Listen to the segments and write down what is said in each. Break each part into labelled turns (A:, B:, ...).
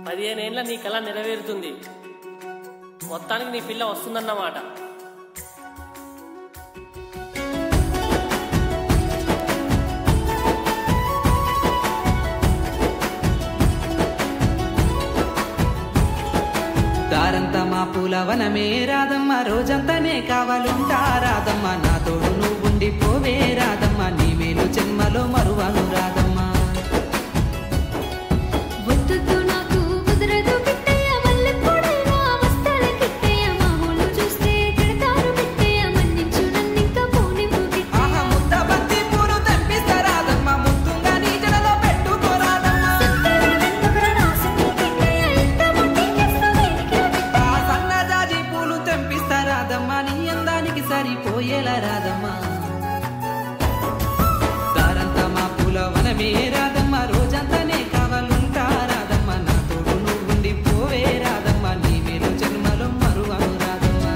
A: 15 ఏళ్ళ నీ కళ నెరవేరుతుంది. మొత్తానికి నీ పిల్ల వస్తుందన్నమాట.
B: దారంతా మా పూలవనమే రాదమ్మ, రోజంతానే కావాలుంటా రాదమ్మ, నా తోడు నువ్వుండి పోవే రాదమ్మ, నీ మేలు జన్మలో మరువను రాదమ్మ. సరిపోయేలా రాదమ్మా, దారంతా మా పూలవనమే రాదమ్మ, రోజంతానే కావాలుంటా రాదమ్మ, నా తోడు నువ్వుండి పోవే రాదమ్మ, నీ మేలు జన్మలో మరువను రాదమ్మా.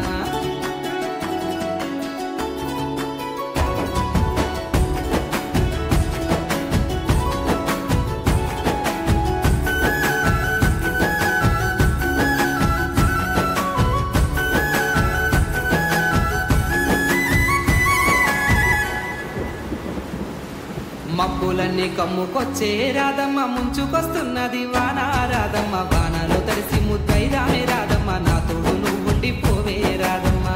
B: మబ్బులన్నీ కమ్ముకొచ్చే రాదమ్మ, ముంచుకొస్తున్నది వాన రాదమ్మ, వానలో తడిసి ముద్దైదామే రాదమ్మ, నా తోడు నువ్వుండి పోవే రాదమ్మ.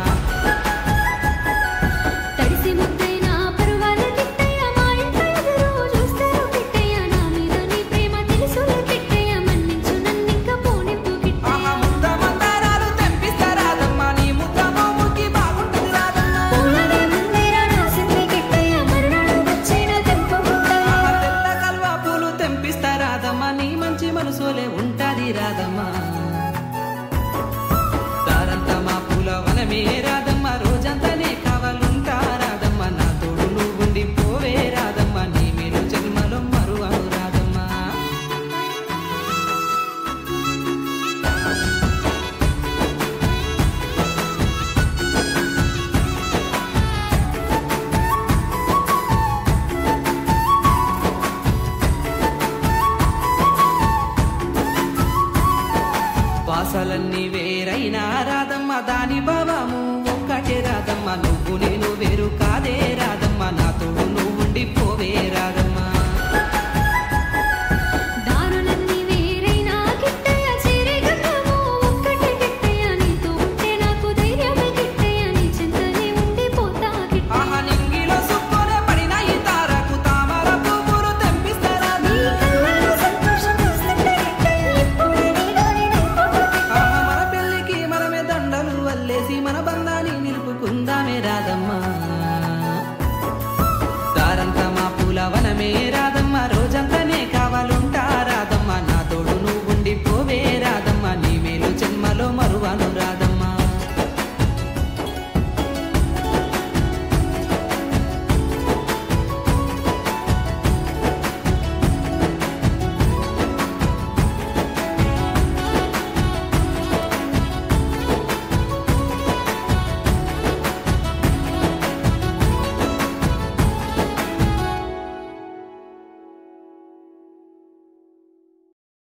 B: నీ మంచి మనసులే ఉంటాది రాదమ్మా, దారంతా మా పూలవనమే రాదమ్మ, రోజంతానే కావాలుంటా రాదమ్మ, నా తోడు నువ్వుండి పోవే రాదమ్మ, నీ మేలు జన్మలో మరువను రాదమ్మా. వాసలన్నీ వేరైనా రాదమ్మ, దాని భావము ఒక్కటే రాదమ్మ, నువ్వు నేను వేరు కాదే రాదమ్మ, నా తోడు నువ్వుండి పోవే రాదమ్మ.